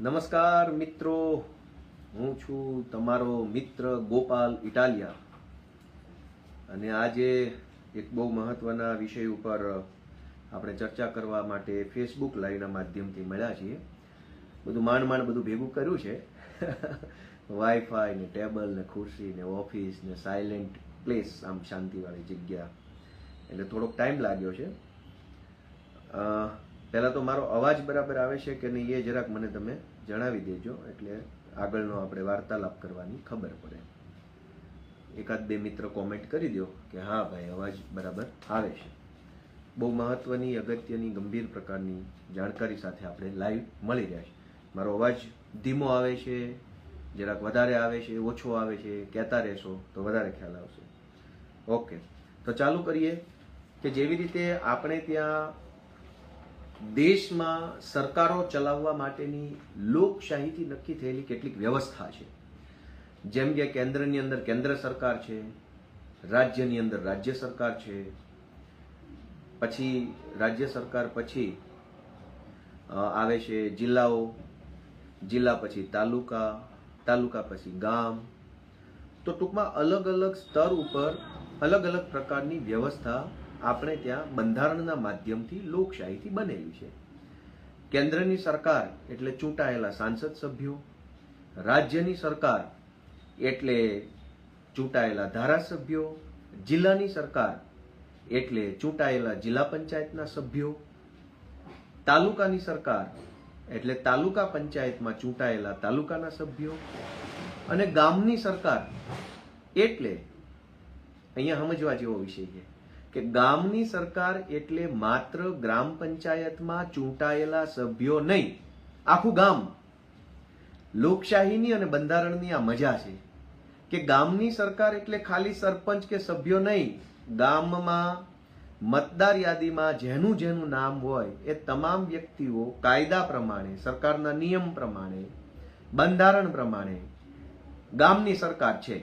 નમસ્કાર મિત્રો, હું છું તમારો મિત્ર ગોપાલ ઇટાલિયા અને આજે એક બહુ મહત્વના વિષય ઉપર આપણે ચર્ચા કરવા માટે ફેસબુક લાઈવના માધ્યમથી મળ્યા છીએ. બધું માંડ બધું ભેગું કર્યું છે. વાઈફાઈ ને ટેબલ ને ખુરશી ને ઓફિસ ને સાયલેન્ટ પ્લેસ, આમ શાંતિવાળી જગ્યા, એટલે થોડોક ટાઈમ લાગ્યો છે. પહેલાં તો મારો અવાજ બરાબર આવે છે કે નહીં એ જરાક મને તમે જણાવી દેજો, એટલે આગળનો આપણે વાર્તાલાપ કરવાની ખબર પડે. એકાદ બે મિત્ર કોમેન્ટ કરી દો કે હા ભાઈ અવાજ બરાબર આવે છે. બહુ મહત્વની, અગત્યની, ગંભીર પ્રકારની જાણકારી સાથે આપણે લાઈવ મળી રહ્યા છે. મારો અવાજ ધીમો આવે છે, જરાક વધારે આવે છે, ઓછો આવે છે, કહેતા રહેશો તો વધારે ખ્યાલ આવશે. ઓકે, તો ચાલુ કરીએ કે જેવી રીતે આપણે ત્યાં દેશમાં સરકારો ચલાવવા માટેની લોકશાહીથી નક્કી થયેલી કેટલીક વ્યવસ્થા છે. જેમ કે કેન્દ્રની અંદર કેન્દ્ર સરકાર છે, રાજ્યની અંદર રાજ્ય સરકાર છે, પછી રાજ્ય સરકાર પછી આવે છે જિલ્લાઓ, જિલ્લા પછી તાલુકા, તાલુકા પછી ગામ. તો ટૂંકમાં અલગ અલગ સ્તર ઉપર અલગ અલગ પ્રકારની વ્યવસ્થા આપણે ત્યાં બંધારણના માધ્યમથી લોકશાહીથી બનેલી છે. કેન્દ્રની સરકાર એટલે ચૂંટાયેલા સાંસદ સભ્યો, રાજ્યની સરકાર એટલે ચૂંટાયેલા ધારાસભ્યો, જિલ્લાની સરકાર એટલે ચૂંટાયેલા જિલ્લા પંચાયતના સભ્યો, તાલુકાની સરકાર એટલે તાલુકા પંચાયતમાં ચૂંટાયેલા તાલુકાના સભ્યો, અને ગામની સરકાર એટલે અહીંયા સમજવા જેવો વિષય છે કે ગામની સરકાર એટલે માત્ર ગ્રામ પંચાયતમાં ચૂંટાયેલા સભ્યો નહીં, આખું ગામ. લોકશાહીની અને બંધારણની આ મજા છે કે ગામની સરકાર એટલે ખાલી સરપંચ કે સભ્યો નહીં, ગામમાં મતદાર યાદીમાં જેનું જેનું નામ હોય એ તમામ વ્યક્તિઓ કાયદા પ્રમાણે, સરકારના નિયમ પ્રમાણે, બંધારણ પ્રમાણે ગામની સરકાર છે.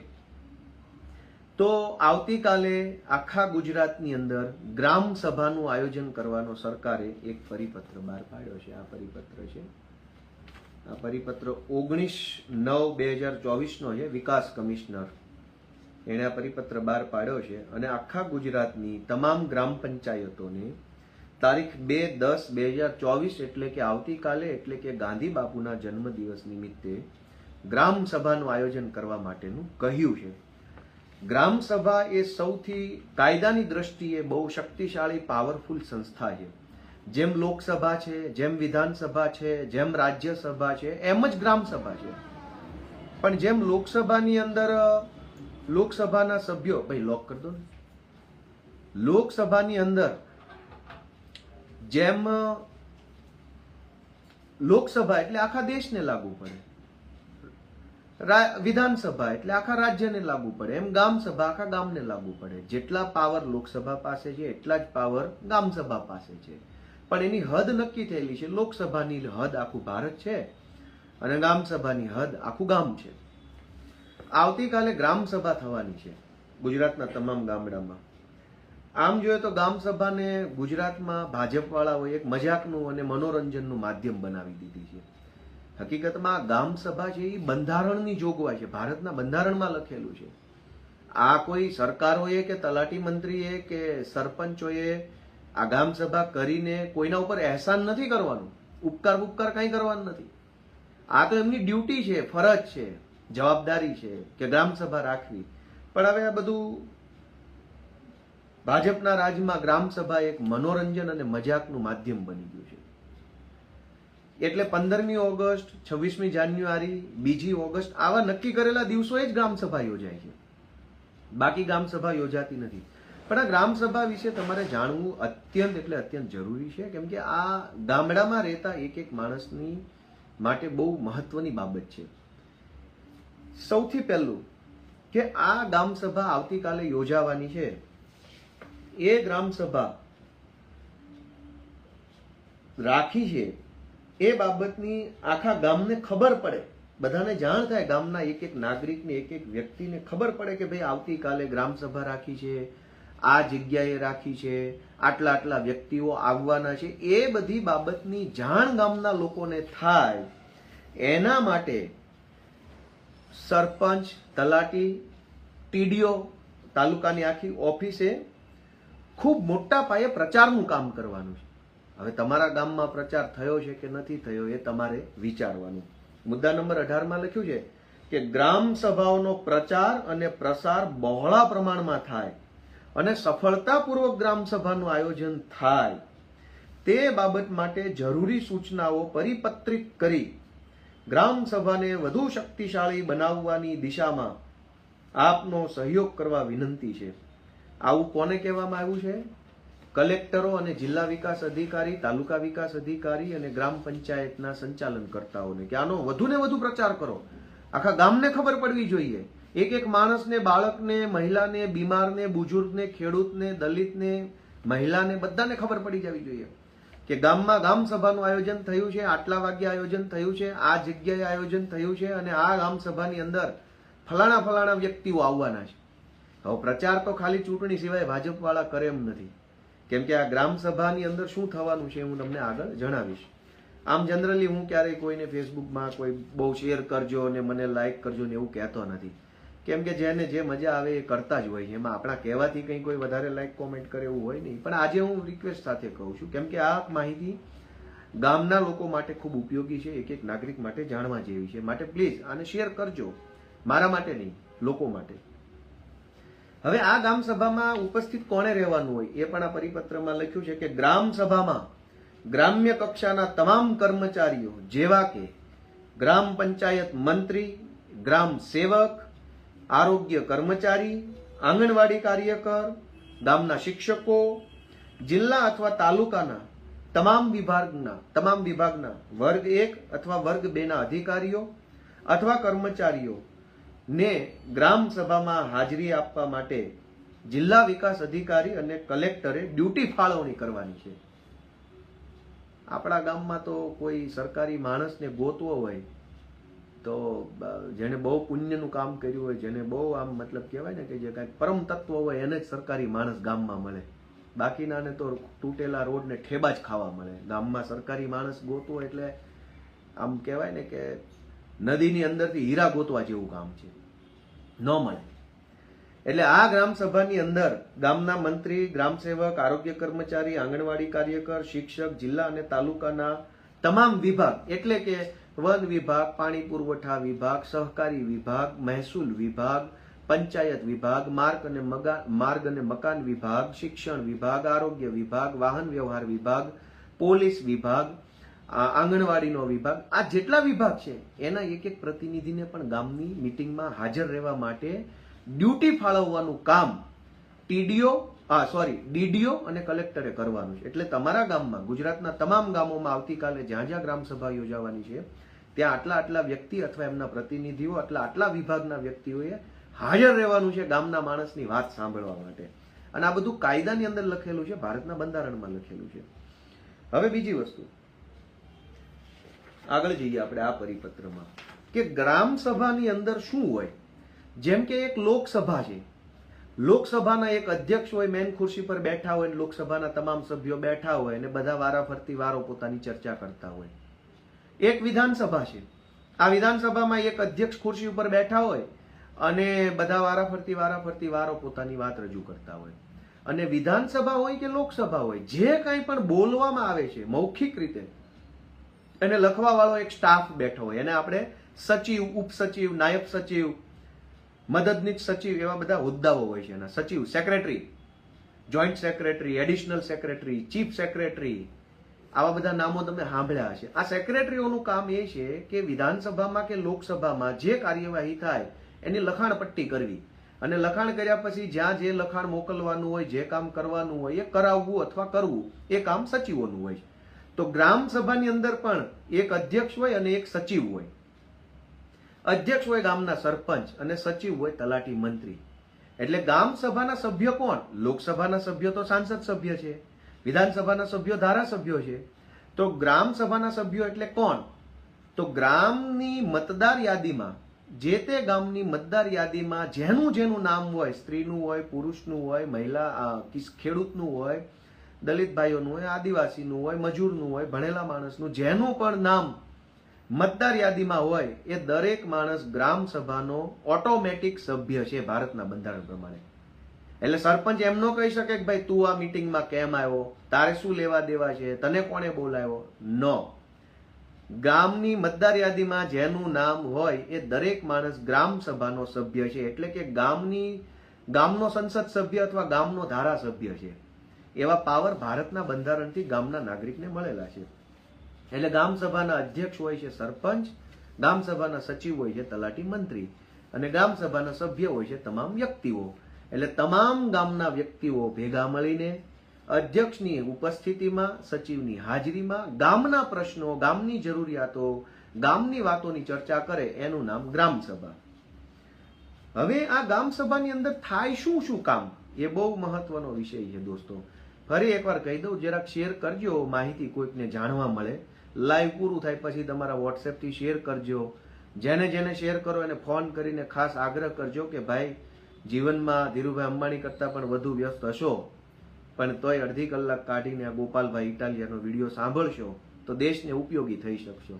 તો આવતીકાલે આખા ગુજરાતની અંદર ગ્રામ સભાનું આયોજન કરવાનો સરકારે એક પરિપત્ર બહાર પાડ્યો છે. આ પરિપત્ર છે, આ પરિપત્ર 19/9/2024 નો છે. વિકાસ કમિશનર એણે આ પરિપત્ર બહાર પાડ્યો છે અને આખા ગુજરાતની તમામ ગ્રામ પંચાયતોને તારીખ 2/10/2024 એટલે કે આવતીકાલે, એટલે કે ગાંધી બાપુના જન્મદિવસ નિમિત્તે ગ્રામ સભાનું આયોજન કરવા માટેનું કહ્યું છે. ગ્રામ સભા એ સૌથી કાયદાની દ્રષ્ટિએ બહુ શક્તિશાળી, પાવરફુલ સંસ્થા છે. જેમ લોકસભા છે, જેમ વિધાનસભા છે, જેમ રાજ્યસભા છે, એમ જ ગ્રામ સભા છે. પણ જેમ લોકસભાની અંદર લોકસભાના સભ્યો, ભાઈ લોક કરી દો ને, લોકસભાની અંદર જેમ લોકસભા એટલે આખા દેશને લાગુ પડે, વિધાનસભા એટલે આખા રાજ્યને લાગુ પડે, એમ ગામ સભા આખા ગામને લાગુ પડે. જેટલા પાવર લોકસભા પાસે છે એટલા જ પાવર ગામ સભા પાસે છે. પણ એની હદ નક્કી થયેલી છે. લોકસભાની હદ આખું ભારત છે અને ગામ સભાની હદ આખું ગામ છે. આવતીકાલે ગ્રામ સભા થવાની છે ગુજરાતના તમામ ગામડામાં. આમ જોઈએ તો ગામ સભાને ગુજરાતમાં ભાજપ વાળાઓએ એક મજાકનું અને મનોરંજનનું માધ્યમ બનાવી દીધી છે. હકીકતમાં ગામ સભા છે એ બંધારણની જોગવાઈ છે, ભારતના બંધારણમાં લખેલું છે. આ કોઈ સરકારોએ કે તલાટી મંત્રીએ કે સરપંચોએ આ ગામ સભા કરીને કોઈના ઉપર અહેસાન નથી કરવાનું, ઉપકાર કંઈ કરવાનું નથી. આ તો એમની ડ્યુટી છે, ફરજ છે, જવાબદારી છે કે ગ્રામ સભા રાખવી. પણ હવે આ બધું ભાજપના રાજમાં ગ્રામ સભા એક મનોરંજન અને મજાકનું માધ્યમ બની ગયું છે. એટલે 15મી ઓગસ્ટ, 26મી જાન્યુઆરી, 2જી ઓગસ્ટ આવા નક્કી કરેલા દિવસોએ જ ગ્રામ સભા યોજાય છે, બાકી ગ્રામ સભા યોજાતી નથી. પણ આ ગ્રામ સભા વિશે તમારે જાણવું અત્યંત એટલે અત્યંત જરૂરી છે, કેમ કે આ ગામડામાં રહેતા એક એક માણસની માટે બહુ મહત્વની બાબત છે. સૌથી પહેલું કે આ ગ્રામ સભા આવતીકાલે યોજાવાની છે, એ ગ્રામ સભા રાખી છે એ બાબતની આખા ગામને ખબર પડે, બધાને જાણ થાય, ગામના એક એક નાગરિકને, એક એક વ્યક્તિને ખબર પડે કે ભાઈ આવતીકાલે ગ્રામ સભા રાખી છે, આ જગ્યાએ રાખી છે, આટલા આટલા વ્યક્તિઓ આવવાના છે. એ બધી બાબતની જાણ ગામના લોકોને થાય એના માટે સરપંચ, તલાટી, ટીડીઓ, તાલુકાની આખી ઓફિસે ખૂબ મોટા પાયે પ્રચારનું કામ કરવાનું છે. હવે તમારા ગામમાં પ્રચાર થયો છે કે નથી થયો એ તમારે વિચારવાનું. મુદ્દા નંબર 18માં લખ્યું છે કે ગ્રામ સભાઓનો પ્રચાર અને પ્રસાર બહોળા પ્રમાણમાં થાય અને સફળતાપૂર્વક ગ્રામ સભાનું આયોજન થાય તે બાબત માટે જરૂરી સૂચનાઓ પરિપત્રિત કરી ગ્રામ સભાને વધુ શક્તિશાળી બનાવવાની દિશામાં આપનો સહયોગ કરવા વિનંતી છે. આવું કોને કહેવામાં આવ્યું છે? કલેક્ટરો અને જિલ્લા વિકાસ અધિકારી, તાલુકા વિકાસ અધિકારી અને ગ્રામ પંચાયતના સંચાલનકર્તાઓને કે આનો વધુને વધુ પ્રચાર કરો. આખા ગામને ખબર પડવી જોઈએ. એક એક માણસને, બાળકને, મહિલાને, બીમારને, બુજુર્ગને, ખેડૂતને, દલિતને, મહિલાને બધાને ખબર પડી જવી જોઈએ કે ગામમાં ગામ સભાનું આયોજન થયું છે, આટલા વાગ્યે આયોજન થયું છે, આ જગ્યાએ આયોજન થયું છે અને આ ગામ સભાની અંદર ફલાણા ફલાણા વ્યક્તિઓ આવવાના છે. હવે પ્રચાર તો ખાલી ચૂંટણી સિવાય ભાજપ વાળા કરે એમ નથી, કેમ કે આ ગ્રામ સભાની અંદર શું થવાનું છે હું તમને આગળ જણાવીશ. આમ જનરલી હું ક્યારેય કોઈને ફેસબુકમાં કોઈ બહુ શેર કરજો ને મને લાઈક કરજો ને એવું કહેતો નથી, કેમ કે જેને જે મજા આવે એ કરતા જ હોય છે. એમાં આપણા કહેવાથી કંઈ કોઈ વધારે લાઈક કોમેન્ટ કરે એવું હોય નહીં. પણ આજે હું રિક્વેસ્ટ સાથે કહું છું, કેમ કે આ માહિતી ગામના લોકો માટે ખૂબ ઉપયોગી છે, એક એક નાગરિક માટે જાણવા જેવી છે. માટે પ્લીઝ આને શેર કરજો, મારા માટે નહીં, લોકો માટે. હવે આ ગ્રામ સભામાં ઉપસ્થિત કોણે રહેવાનું હોય એ પણ આ પરિપત્રમાં લખ્યું છે કે ગ્રામ સભામાં ગ્રામ્ય કક્ષાના તમામ કર્મચારીઓ જેવા કે ગ્રામ પંચાયત મંત્રી, ગ્રામ સેવક, આરોગ્ય કર્મચારી, આંગણવાડી કાર્યકર, ગામના શિક્ષકો, જિલ્લા અથવા તાલુકાના તમામ વિભાગના વર્ગ 1 અથવા વર્ગ 2 ના અધિકારીઓ અથવા કર્મચારીઓ ને ગ્રામ સભામાં હાજરી આપવા માટે જિલ્લા વિકાસ અધિકારી અને કલેક્ટરે ડ્યુટી ફાળવણી કરવાની છે. આપણા ગામમાં તો કોઈ સરકારી માણસને ગોતવો હોય તો જેને બહુ પુણ્યનું કામ કર્યું હોય, જેને બહુ આમ મતલબ કહેવાય ને કે જે કાંઈક પરમ તત્વ હોય એને જ સરકારી માણસ ગામમાં મળે. બાકીનાને તો તૂટેલા રોડ ને ઠેબા જ ખાવા મળે. ગામમાં સરકારી માણસ ગોતવો એટલે આમ કહેવાય ને કે નદીની અંદરથી હીરા ગોતવા જેવું કામ છે, ન મળે. એટલે આ ગ્રામ સભાની અંદર ગામના મંત્રી, ગ્રામ સેવક, આરોગ્ય કર્મચારી, આંગણવાડી કાર્યકર, શિક્ષક, જિલ્લા અને તાલુકાના તમામ વિભાગ એટલે કે વન વિભાગ, પાણી પુરવઠા વિભાગ, સહકારી વિભાગ, મહેસૂલ વિભાગ, પંચાયત વિભાગ, માર્ગ અને મકાન વિભાગ, શિક્ષણ વિભાગ, આરોગ્ય વિભાગ, વાહન વ્યવહાર વિભાગ, પોલીસ વિભાગ, આંગણવાડીનો વિભાગ, આ જેટલા વિભાગ છે એના એક એક પ્રતિનિધિને પણ ગામની મીટિંગમાં હાજર રહેવા માટે ડ્યુટી ફાળવવાનું કામ ડીડીઓ અને કલેક્ટરે કરવાનું છે. એટલે તમારા ગામમાં, ગુજરાતના તમામ ગામોમાં આવતીકાલે જ્યાં જ્યાં ગ્રામ સભા યોજાવાની છે ત્યાં આટલા વ્યક્તિ અથવા એમના પ્રતિનિધિઓ આટલા વિભાગના વ્યક્તિઓએ હાજર રહેવાનું છે ગામના માણસની વાત સાંભળવા માટે. અને આ બધું કાયદાની અંદર લખેલું છે, ભારતના બંધારણમાં લખેલું છે. હવે બીજી વસ્તુ, આગળ જઈએ આપણે આ પરિપત્રમાં કે ગ્રામ સભાની અંદર શું હોય. જેમ કે એક લોકસભા છે, લોકસભાના એક અધ્યક્ષ હોય, મેન ખુરશી પર બેઠા હોય, લોકસભાના તમામ સભ્યો બેઠા હોય અને બધા વારાફરતી પોતાની ચર્ચા કરતા હોય. એક વિધાનસભા છે, આ વિધાનસભામાં એક અધ્યક્ષ ખુરશી ઉપર બેઠા હોય અને બધા વારાફરતી પોતાની વાત રજૂ કરતા હોય. અને વિધાનસભા હોય કે લોકસભા હોય, જે કંઈ પણ બોલવામાં આવે છે મૌખિક રીતે એને લખવા વાળો એક સ્ટાફ બેઠો હોય, એને આપણે સચિવ, ઉપસચિવ, નાયબ સચિવ, મદદનીશ સચિવ એવા બધા હોદ્દાઓ હોય છે. એના સચિવ, secretary, joint secretary, additional secretary, chief secretary, આવા બધા નામો તમે સાંભળ્યા હશે. આ સેક્રેટરીઓનું કામ એ છે કે વિધાનસભામાં કે લોકસભામાં જે કાર્યવાહી થાય એની લખાણ પટ્ટી કરવી અને લખાણ કર્યા પછી જ્યાં જે લખાણ મોકલવાનું હોય, જે કામ કરવાનું હોય એ કરાવવું અથવા કરવું એ કામ સચિવોનું હોય. તો ગ્રામ સભાની અંદર પણ એક અધ્યક્ષ હોય અને એક સચિવ હોય. અધ્યક્ષ હોય ગામના સરપંચ અને સચિવ હોય તલાટી મંત્રી. એટલે ગામ સભાના સભ્ય કોણ? લોકસભાના સભ્યો તો સાંસદ સભ્ય છે, વિધાનસભાના સભ્યો ધારાસભ્યો છે. તો ગ્રામ સભાના સભ્યો એટલે કોણ? તો ગ્રામની મતદાર યાદીમાં, જે તે ગામની મતદાર યાદીમાં જેનું નામ હોય, સ્ત્રીનું હોય, પુરુષનું હોય, મહિલા ખેડૂતનું હોય, દલિત ભાઈઓનું હોય, આદિવાસીનું હોય, મજૂરનું હોય, ભણેલા માણસનું, જેનું પણ નામ મતદાર યાદીમાં હોય એ દરેક માણસ ગ્રામ સભાનો ઓટોમેટિક સભ્ય છે ભારતના બંધારણ પ્રમાણે. એટલે સરપંચ એમ ન કહી શકે કે ભાઈ તું આ મીટિંગમાં કેમ આવ્યો, તારે શું લેવા દેવા છે, તને કોણે બોલાવ્યો. નો, ગામની મતદાર યાદીમાં જેનું નામ હોય એ દરેક માણસ ગ્રામ સભાનો સભ્ય છે. એટલે કે ગામનો સંસદ સભ્ય અથવા ગામનો ધારાસભ્ય છે. એવા પાવર ભારતના બંધારણથી ગામના નાગરિકને મળેલા છે. એટલે ગામ સભાના અધ્યક્ષ હોય છે સરપંચ, ગામ સભાના સચિવ હોય છે તલાટી મંત્રી, અને ગામ સભાના સભ્ય હોય છે તમામ વ્યક્તિઓ. એટલે તમામ ગામના વ્યક્તિઓ ભેગા મળીને અધ્યક્ષની ઉપસ્થિતિમાં, સચિવની હાજરીમાં ગામના પ્રશ્નો, ગામની જરૂરિયાતો, ગામની વાતોની ચર્ચા કરે, એનું નામ ગ્રામ સભા. હવે આ ગામ સભાની અંદર થાય શું શું કામ, એ બહુ મહત્વનો વિષય છે દોસ્તો. ફરી એકવાર કહી દઉં, જરાક શેર કરજો, માહિતી કોઈકને જાણવા મળે. લાઈવ પૂરું થાય પછી તમારા વોટ્સએપથી શેર કરજો. જેને જેને શેર કરો એને ફોન કરીને ખાસ આગ્રહ કરજો કે ભાઈ, જીવનમાં ધીરુભાઈ અંબાણી કરતા પણ વધુ વ્યસ્ત હશો, પણ તોય અડધી કલાક કાઢીને આ ગોપાલભાઈ ઇટાલિયાનો વિડીયો સાંભળશો તો દેશને ઉપયોગી થઈ શકશો.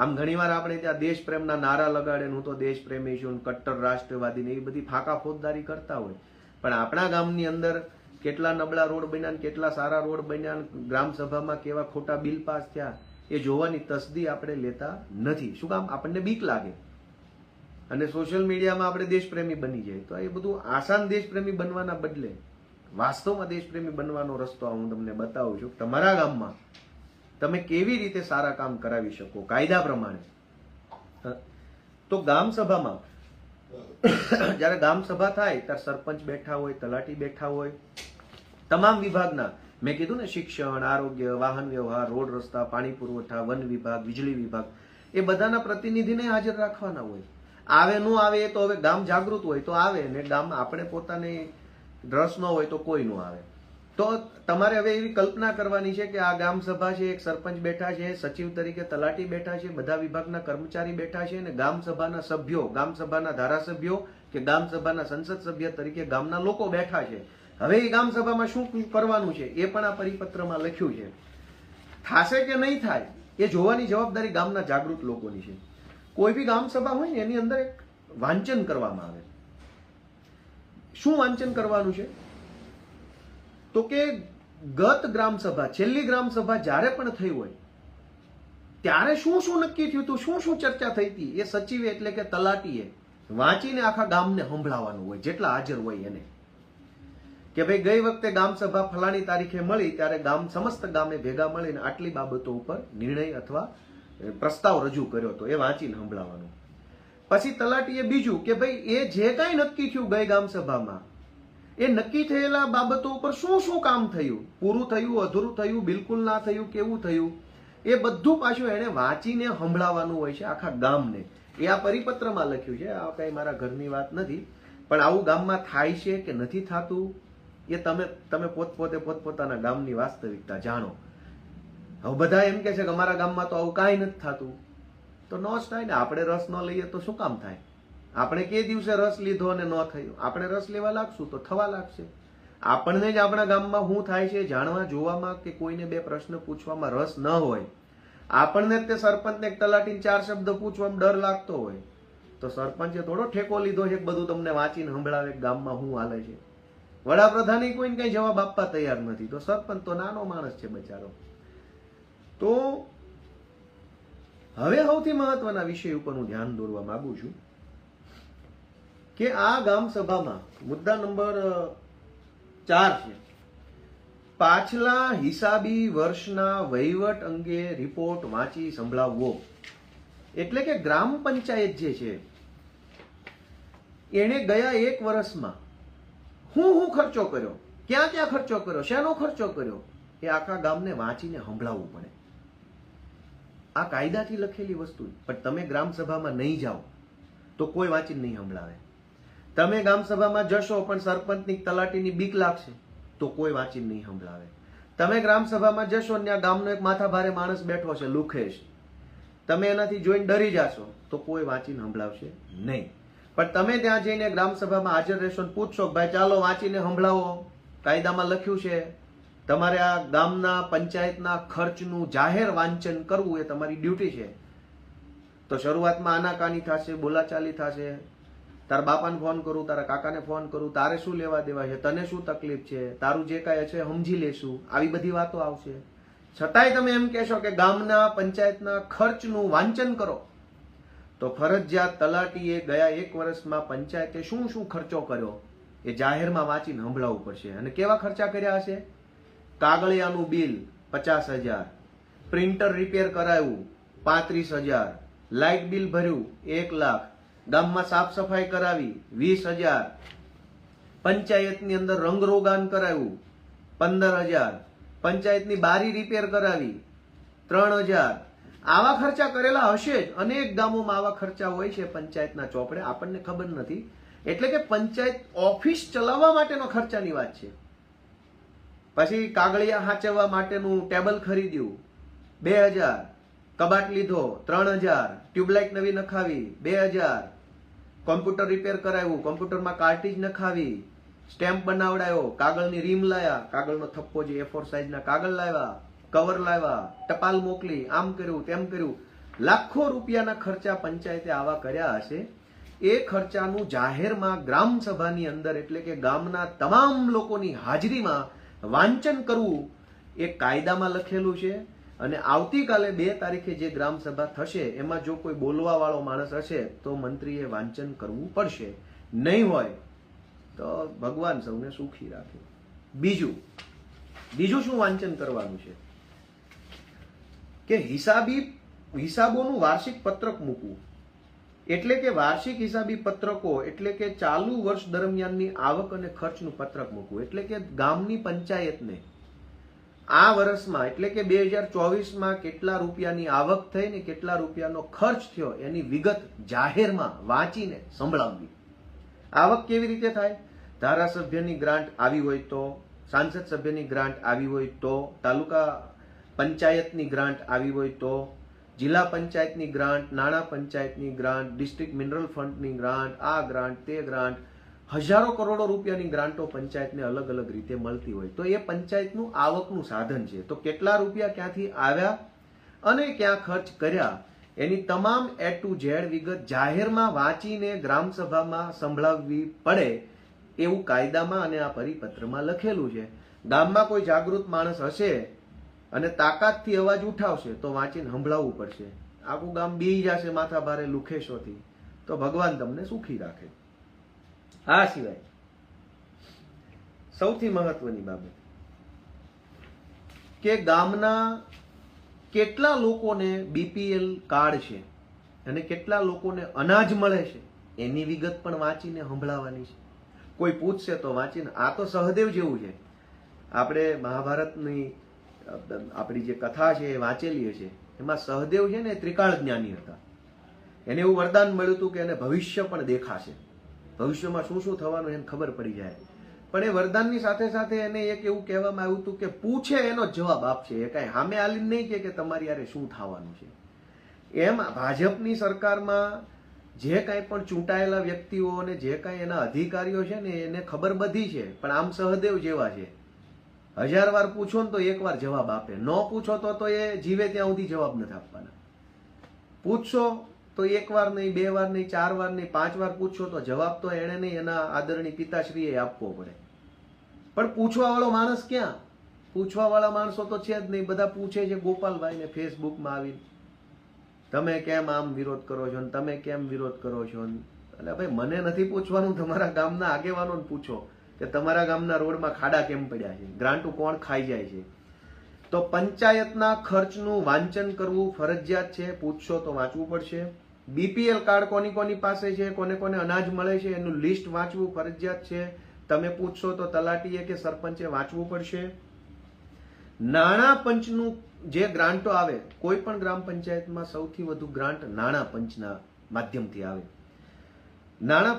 આમ ઘણીવાર આપણે ત્યાં દેશ પ્રેમના નારા લગાડે, હું તો દેશ પ્રેમી છું, કટ્ટર રાષ્ટ્રવાદી ને એ બધી ફાંકા ફોજદારી કરતા હોય, પણ આપણા ગામની અંદર કેટલા નબળા રોડ બન્યા, કેટલા સારા રોડ બન્યા, ગ્રામ સભામાં કેવા ખોટા બિલ પાસ થયા, એ જોવાની તસદી આપણે લેતા નથી. શું કામ? આપણને બીક લાગે. અને સોશિયલ મીડિયામાં આપણે દેશપ્રેમી બની જાય તો એ બધું આસાન દેશપ્રેમી બનવાના બદલે વાસ્તવમાં દેશપ્રેમી બનવાનો રસ્તો હું તમને બતાવું છું. તમારા ગામમાં તમે કેવી રીતે સારા કામ કરાવી શકો કાયદા પ્રમાણે. તો ગામ સભામાં જયારે ગામ સભા થાય ત્યારે સરપંચ બેઠા હોય, તલાટી બેઠા હોય, તમામ વિભાગના, મેં કીધું ને, શિક્ષણ, આરોગ્ય, વાહન વ્યવહાર, રોડ રસ્તા, પાણી પુરવઠા, વન વિભાગ, વીજળી વિભાગ, એ બધાના પ્રતિનિધિને હાજર રાખવાના હોય. આવે ન આવે એ તો હવે ગામ જાગૃત હોય તો આવે, ને ગામ આપણે પોતાને રસ ન હોય તો કોઈ ન આવે. તો તમારે હવે એવી કલ્પના કરવાની છે કે આ ગામ સભા છે, એક સરપંચ બેઠા છે, સચિવ તરીકે તલાટી બેઠા છે, બધા વિભાગના કર્મચારી બેઠા છે, અને ગામ સભાના સભ્યો, ગામ સભાના ધારાસભ્યો કે ગામ સભાના સંસદ સભ્ય તરીકે ગામના લોકો બેઠા છે. હવે એ ગામ સભામાં શું કરવાનું છે એ પણ આ પરિપત્રમાં લખ્યું છે. થાશે કે નહીં થાય એ જોવાની જવાબદારી ગામના જાગૃત લોકોની છે. કોઈ બી ગામ સભા હોય ને એની અંદર એક વાંચન કરવામાં આવે. શું વાંચન કરવાનું છે? તો કે ગત ગ્રામ સભા, છેલ્લી ગ્રામ સભા જ્યારે પણ થઈ હોય ત્યારે શું શું નક્કી થયું હતું, શું શું ચર્ચા થઈ હતી, એ સચિવે એટલે કે તલાટીએ વાંચીને આખા ગામને સંભળાવવાનું હોય, જેટલા હાજર હોય એને, કે ભાઈ ગઈ વખતે ગામ સભા ફલાણી તારીખે મળી ત્યારે સમસ્ત ગામે ભેગા મળીને આટલી બાબતો ઉપર નિર્ણય અથવા પ્રસ્તાવ રજૂ કર્યો હતો, એ વાંચીને સંભળાવવાનું. પછી તલાટીએ બીજું કે ભાઈ એ જે કાંઈ નક્કી થયું ગઈ ગામ સભામાં, એ નક્કી થયેલા બાબતો ઉપર શું શું કામ થયું, પૂરું થયું, અધૂરું થયું, બિલકુલ ના થયું, કેવું થયું, એ બધું પાછું એને વાંચીને સંભળાવવાનું હોય છે આખા ગામને. એ આ પરિપત્રમાં લખ્યું છે, આ કઈ મારા ઘરની વાત નથી, પણ આવું ગામમાં થાય છે કે નથી થતું એ તમે પોતપોતાના ગામની વાસ્તવિકતા જાણો. હવે બધા એમ કે છે કે અમારા ગામમાં તો આવું કાંઈ નથી થતું, તો ન જ થાય ને. આપણે રસ ન લઈએ તો શું કામ થાય? આપણે કે દિવસે રસ લીધો અને ન થયો, આપણે રસ લેવા લાગશું તો થવા લાગશે. આપણને જ આપણા ગામમાં શું થાય છે જાણવા જોવામાં કે કોઈને બે પ્રશ્ન પૂછવામાં રસ ન હોય, આપણને તે સરપંચને તલાટીને 4 શબ્દ પૂછવામાં ડર લાગતો હોય, તો સરપંચે થોડો ઠેકો લીધો છે બધું તમને વાંચીને સંભળાવે ગામમાં શું હાલે છે. વડાપ્રધાને કોઈને કઈ જવાબ આપવા તૈયાર નથી, તો સરપંચ તો નાનો માણસ છે બચારો. તો હવે સૌથી મહત્વના વિષય ઉપર હું ધ્યાન દોરવા માંગુ છું કે આ ગામ સભામાં મુદ્દા નંબર 4 છે, પાછલા હિસાબી વર્ષના વહીવટ અંગે રિપોર્ટ વાંચી સંભળાવવો. એટલે કે ગ્રામ પંચાયત જે છે એને ગયા 1 વર્ષમાં હું ખર્ચો કર્યો, ક્યાં ક્યાં ખર્ચો કર્યો, શેનો ખર્ચો કર્યો, એ આખા ગામને વાંચીને સંભળાવવું પડે. આ કાયદાથી લખેલી વસ્તુ, પણ તમે ગ્રામ સભામાં નહીં જાઓ તો કોઈ વાંચીને નહીં સંભળાવે. તમે ગામ સભામાં જશો પણ સરપંચની તલાટીની બીક લાગશે તો કોઈ વાંચીને નહીં સંભળાવે. તમે ગ્રામ સભામાં જશો અને ત્યાં ગામનો એક માથાભારે માણસ બેઠો છે લુખેશ, તમે એનાથી જોઈને ડરી જાશો તો કોઈ વાંચીને સંભળાવશે નહીં. પણ તમે ત્યાં જઈને ગ્રામ સભામાં હાજર રહેશો અને પૂછશો ભાઈ ચાલો વાંચીને સંભળાવો, કાયદામાં લખ્યું છે તમારે આ ગામના પંચાયતના ખર્ચનું જાહેર વાંચન કરવું, એ તમારી ડ્યુટી છે, તો શરૂઆતમાં આનાકાની થશે, બોલાચાલી થશે, તારા બાપાને ફોન કરું, તારા કાકાને ફોન કરું, તારે શું લેવા દેવા છે, તને શું તકલીફ છે, તારું જે કાંઈ છે સમજી લેશું, આવી બધી વાતો આવશે. છતાંય તમે એમ કહેશો કે ગામના પંચાયતના ખર્ચનું વાંચન કરો, તો ફરજિયાત તલાટીએ ગયા 1 વર્ષમાં પંચાયતે શું શું ખર્ચો કર્યો એ જાહેરમાં વાંચીને સંભળાવવું પડશે. અને કેવા ખર્ચા કર્યા હશે? કાગળિયાનું બિલ 50,000, પ્રિન્ટર રિપેર કરાવ્યું 35,000, લાઇટ બિલ ભર્યું 1 લાખ, ગામમાં સાફ સફાઈ કરાવી 20,000, પંચાયતની અંદર રંગરોગાન કરાવ્યું 15,000, પંચાયતની બારી રિપેર કરાવી 3,000. આવા ખર્ચા કરેલા હશે જ. અનેક ગામોમાં આવા ખર્ચા હોય છે પંચાયતના ચોપડે, આપણને ખબર નથી. એટલે કે પંચાયત ઓફિસ ચલાવવા માટેનો ખર્ચાની વાત છે. પછી કાગળિયા હાચવવા માટેનું ટેબલ ખરીદ્યું 2,000, કબાટ લીધો 3,000, ટ્યુબલાઇટ નવી નખાવી 2,000, કોમ્પ્યુટર રિપેર કરાવ્યું, કોમ્પ્યુટરમાં કાર્ટ્રીજ નખાવી, સ્ટેમ્પ બનાવડાયો, કાગળની રીમ લાયા, કાગળનો થપ્પો જે A4 સાઈઝના કાગળ લાવ્યા, કવર લાવ્યા, ટપાલ મોકલી, આમ કર્યું તેમ કર્યું. લાખો રૂપિયાના ખર્ચા પંચાયતે આવા કર્યા હશે. એ ખર્ચાનું જાહેરમાં ગ્રામ સભાની અંદર એટલે કે ગામના તમામ લોકોની હાજરીમાં વાંચન કરવું એ કાયદામાં લખેલું છે. અને આવતીકાલે 2 તારીખે જે ગ્રામ સભા થશે એમાં જો કોઈ બોલવા વાળો માણસ હશે તો મંત્રીએ વાંચન કરવું પડશે. નહીં હોય તો ભગવાન સૌને સુખી રાખે. બીજું શું વાંચન કરવાનું છે કે હિસાબોનું વાર્ષિક પત્રક મૂકવું. એટલે કે વાર્ષિક હિસાબી પત્રકો એટલે કે ચાલુ વર્ષ દરમિયાનની આવક અને ખર્ચનું પત્રક મૂકવું. એટલે કે ગામની પંચાયતને આ વર્ષમાં એટલે કે 2024માં કેટલા રૂપિયાની આવક થઈ ને કેટલા રૂપિયાનો ખર્ચ થયો એની વિગત જાહેરમાં વાંચીને સંભળાવવી. આવક કેવી રીતે થાય? ધારાસભ્યની ગ્રાન્ટ આવી હોય તો, સાંસદ સભ્યની ગ્રાન્ટ આવી હોય તો, તાલુકા પંચાયતની ગ્રાન્ટ આવી હોય તો, જિલ્લા પંચાયતની ગ્રાન્ટ, નાણાં પંચાયતની ગ્રાન્ટ, ડિસ્ટ્રિક્ટ મિનરલ ફંડની ગ્રાન્ટ, આ ગ્રાન્ટ તે ગ્રાન્ટ, હજારો કરોડો રૂપિયાની ગ્રાન્ટો પંચાયતને અલગ અલગ રીતે મળતી હોય તો એ પંચાયતનું આવકનું સાધન છે. તો કેટલા રૂપિયા ક્યાંથી આવ્યા અને ક્યાં ખર્ચ કર્યા એની તમામ A to Z વિગત જાહેરમાં વાંચીને ગ્રામસભામાં સંભળાવવી પડે એવું કાયદામાં અને આ પરિપત્રમાં લખેલું છે. ગામમાં કોઈ જાગૃત માણસ હશે અને તાકાતથી અવાજ ઉઠાવશે તો વાંચીને સંભળાવવું પડશે. આખું ગામ બી જશે માથા ભારે લુખેશોથી, તો ભગવાન તમને સુખી રાખે. આ સિવાય સૌથી મહત્વની બાબત કે ગામના કેટલા લોકોને BPL કાર્ડ છે અને કેટલા લોકોને અનાજ મળે છે એની વિગત પણ વાંચીને સંભળાવવાની છે. કોઈ પૂછશે તો વાંચીને. આ તો સહદેવ જેવું છે. આપણે મહાભારતની આપણી જે કથા છે એ વાંચેલી છે. એમાં સહદેવ છે ને ત્રિકાળ જ્ઞાની હતા. એને એવું વરદાન મળ્યું હતું કે એને ભવિષ્ય પણ દેખાશે, ભવિષ્યમાં શું શું થવાનું એને ખબર પડી જાય. પણ એ વરદાનની સાથે સાથે એને એક એવું કહેવામાં આવ્યું હતું કે પૂછે એનો જવાબ આપશે, એ કઈ સામે આલીને નહીં કે તમારી યારે શું થવાનું છે. એમ ભાજપની સરકારમાં જે કાંઈ પણ ચૂંટાયેલા વ્યક્તિઓ અને જે કાંઈ એના અધિકારીઓ છે ને એને ખબર બધી છે, પણ આમ સહદેવ જેવા છે. 1000 વાર પૂછો ને તો 1 વાર જવાબ આપે, ન પૂછો તો એ જીવે ત્યાં સુધી જવાબ નથી આપવાના. પૂછશો તો 1 વાર નહીં, 2 વાર નહીં, 4 વાર નહીં, 5 વાર પૂછશો તો જવાબ તો એને નહીં એના આદરણીય પિતાશ્રીએ આપવો પડે. પણ પૂછવા વાળો માણસ ક્યાં? પૂછવા વાળા માણસો તો છે જ નહીં. બધા પૂછે છે ગોપાલભાઈને ફેસબુકમાં આવીને, તમે કેમ આમ વિરોધ કરો છો ને તમે કેમ વિરોધ કરો છો. એટલે ભાઈ મને નથી પૂછવાનું, તમારા ગામના આગેવાનોને પૂછો કે તમારા ગામના રોડમાં ખાડા કેમ પડ્યા છે, ગ્રાન્ટો કોણ ખાઈ જાય છે. તો પંચાયતના ખર્ચનું વાંચન કરવું ફરજિયાત છે. પૂછશો તો વાંચવું પડશે. BPL કાર્ડ કોની કોની પાસે છે, કોને કોને અનાજ મળે છે એનું લિસ્ટ વાંચવું ફરજિયાત છે. તમે પૂછશો તો તલાટીએ કે સરપંચે વાંચવું પડશે. નાણાં પંચનું જે ગ્રાન્ટો આવે, કોઈ પણ ગ્રામ પંચાયતમાં સૌથી વધુ ગ્રાન્ટ નાણાં પંચના માધ્યમથી આવે. નાણાં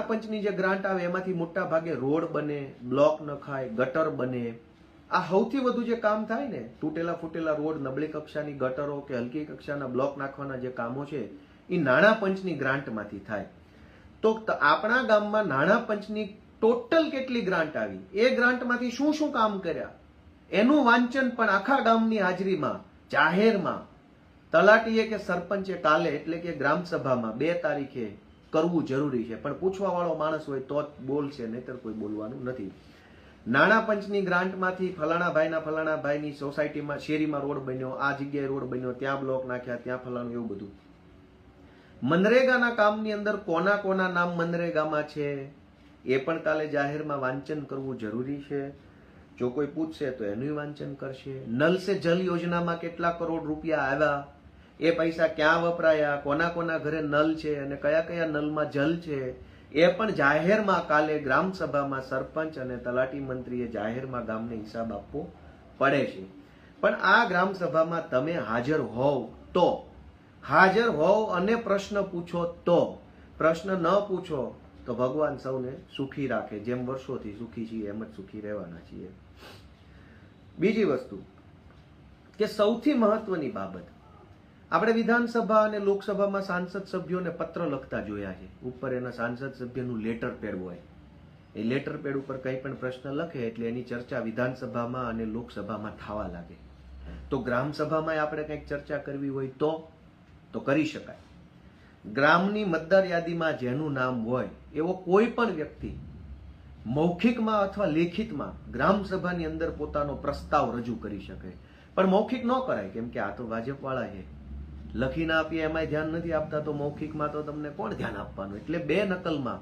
પંચની જે ગ્રાન્ટ આવે એમાંથી મોટા ભાગે રોડ બને, બ્લોક નખાય, ગટર બને. આ સૌથી વધુ જે કામ થાય ને, તૂટેલા ફૂટેલા રોડ, નબળી કક્ષાની ગટરો કે હલકી કક્ષાના બ્લોક નાખવાના જે કામો છે એ નાણાં પંચની ગ્રાન્ટમાંથી થાય. તો આપણા ગામમાં નાણાં પંચની ટોટલ કેટલી ગ્રાન્ટ આવી, એ ગ્રાન્ટમાંથી શું શું કામ કર્યા એનું વાંચન પણ આખા ગામની હાજરીમાં જાહેરમાં તલાટીએ કે સરપંચે કાલે એટલે કે ગ્રામ સભામાં 2 તારીખે કરવું જરૂરી છે, પણ પૂછવા વાળો માણસ હોય તો જ બોલશે, નહીતર કોઈ બોલવાનું નથી. નાણાં પંચની ગ્રાન્ટમાંથી ફલાણા ભાઈની સોસાયટીમાં શેરીમાં રોડ બન્યો, આ જગ્યાએ રોડ બન્યો, ત્યાં બ્લોક નાખ્યા, ત્યાં ફલાણું, એવું બધું. મનરેગાના કામની અંદર કોના કોના નામ મનરેગામાં છે એ પણ કાલે જાહેરમાં વાંચન કરવું જરૂરી છે. જો કોઈ પૂછશે તો એનું વાંચન કરશે. નલ સે જલ યોજનામાં કેટલા કરોડ રૂપિયા આવ્યા, એ પૈસા ક્યાં વપરાયા, કોના કોના ઘરે નલ છે અને કયા કયા નલમાં જલ છે, એ પણ જાહેરમાં કાલે ગ્રામ સભામાં સરપંચ અને તલાટી મંત્રીએ જાહેરમાં ગામને હિસાબ આપવો પડે છે. પણ આ ગ્રામ સભામાં તમે હાજર હોવ અને પ્રશ્ન પૂછો તો, પ્રશ્ન ન પૂછો તો ભગવાન સૌને સુખી રાખે. જેમ વર્ષોથી સુખી છીએ એમ જ સુખી રહેવાના છીએ. બીજી વસ્તુ કે સૌથી મહત્વની બાબત, આપણે વિધાનસભા અને લોકસભામાં સાંસદ સભ્યોને પત્ર લખતા જોયા છે. ઉપર એના સાંસદ સભ્યનું લેટર પેડ હોય, એ લેટર પેડ ઉપર કંઈ પણ પ્રશ્ન લખે એટલે એની ચર્ચા વિધાનસભામાં અને લોકસભામાં થવા લાગે. તો ગ્રામ સભામાં આપણે કંઈક ચર્ચા કરવી હોય તો કરી શકાય. ગ્રામની મતદાર યાદીમાં જેનું નામ હોય એવો કોઈ પણ વ્યક્તિ મૌખિકમાં અથવા લેખિતમાં ગ્રામ સભાની અંદર પોતાનો પ્રસ્તાવ રજૂ કરી શકે. પણ મૌખિક ન કરાય, કેમ કે આ તો ભાજપ વાળા છે, લખીને આપીએ એમાંય ધ્યાન નથી આપતા, તો મૌખિકમાં તો તમને કોણ ધ્યાન આપવાનું. એટલે 2 નકલમાં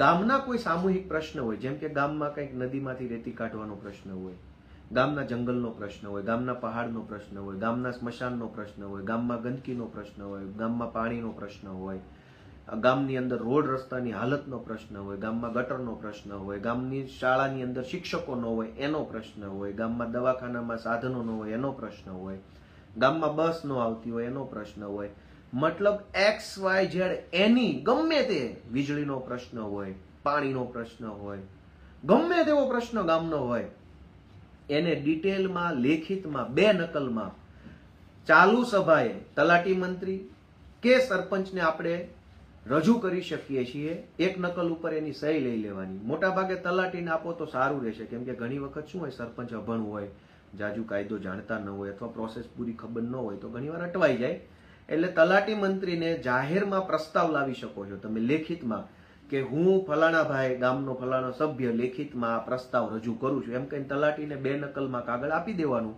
ગામના કોઈ સામૂહિક પ્રશ્ન હોય, જેમ કે ગામમાં કંઈક નદીમાંથી રેતી કાઢવાનો પ્રશ્ન હોય, ગામના જંગલનો પ્રશ્ન હોય, ગામના પહાડનો પ્રશ્ન હોય, ગામના સ્મશાનનો પ્રશ્ન હોય, ગામમાં ગંદકીનો પ્રશ્ન હોય, ગામમાં પાણીનો પ્રશ્ન હોય, ગામની અંદર રોડ રસ્તાની હાલતનો પ્રશ્ન હોય, ગામમાં ગટરનો પ્રશ્ન હોય, ગામની શાળાની અંદર શિક્ષકો ન હોય એનો પ્રશ્ન હોય, ગામમાં દવાખાનામાં સાધનો ન હોય એનો પ્રશ્ન હોય, ગામમાં બસ ન આવતી હોય એનો પ્રશ્ન હોય. મતલબ XYZ એની ગમે તે વીજળીનો પ્રશ્ન હોય, પાણીનો પ્રશ્ન હોય, ગમે તેવો પ્રશ્ન ગામનો હોય, એને ડિટેલમાં લેખિતમાં 2 નકલમાં ચાલુ સભાએ તલાટી મંત્રી કે સરપંચને આપણે રજૂ કરી શકીએ છીએ. 1 નકલ ઉપર એની સહી લઈ લેવાની. મોટા ભાગે તલાટીને આપો તો સારું રહેશે, કેમ કે ઘણી વખત શું હોય, સરપંચ અભણ હોય, જાજુ કાયદો જાણતા ન હોય અથવા પ્રોસેસ પૂરી ખબર ન હોય તો ઘણીવાર અટવાઈ જાય. એટલે તલાટી મંત્રીને જાહેરમાં પ્રસ્તાવ લાવી શકો છો તમે લેખિતમાં, કે હું ફલાણા ભાઈ ગામનો ફલાણો સભ્ય લેખિતમાં આ પ્રસ્તાવ રજૂ કરું છું, એમ કહીને તલાટીને 2 નકલમાં કાગળ આપી દેવાનું.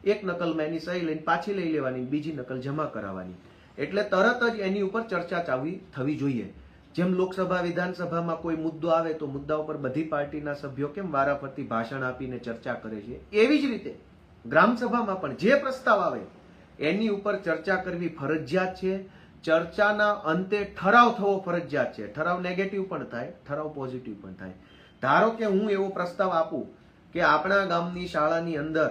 1 નકલમાં એની સહી લઈને પાછી લઈ લેવાની, બીજી નકલ જમા કરાવવાની. એટલે તરત જ એની ઉપર ચર્ચા થવી જોઈએ. જેમ લોકસભા વિધાનસભામાં કોઈ મુદ્દો આવે તો મુદ્દા ઉપર બધી પાર્ટીના સભ્યો કેમ વારાફરતી ભાષણ આપીને ચર્ચા કરે છે, એવી જ રીતે ગ્રામસભામાં પણ જે પ્રસ્તાવ આવે એની ઉપર ચર્ચા કરવી ફરજિયાત છે. ચર્ચાના અંતે ઠરાવ થવો ફરજિયાત છે. ઠરાવ નેગેટિવ પણ થાય, ઠરાવ પોઝિટિવ પણ થાય. ધારો કે હું એવો પ્રસ્તાવ આપું કે આપણા ગામની શાળાની અંદર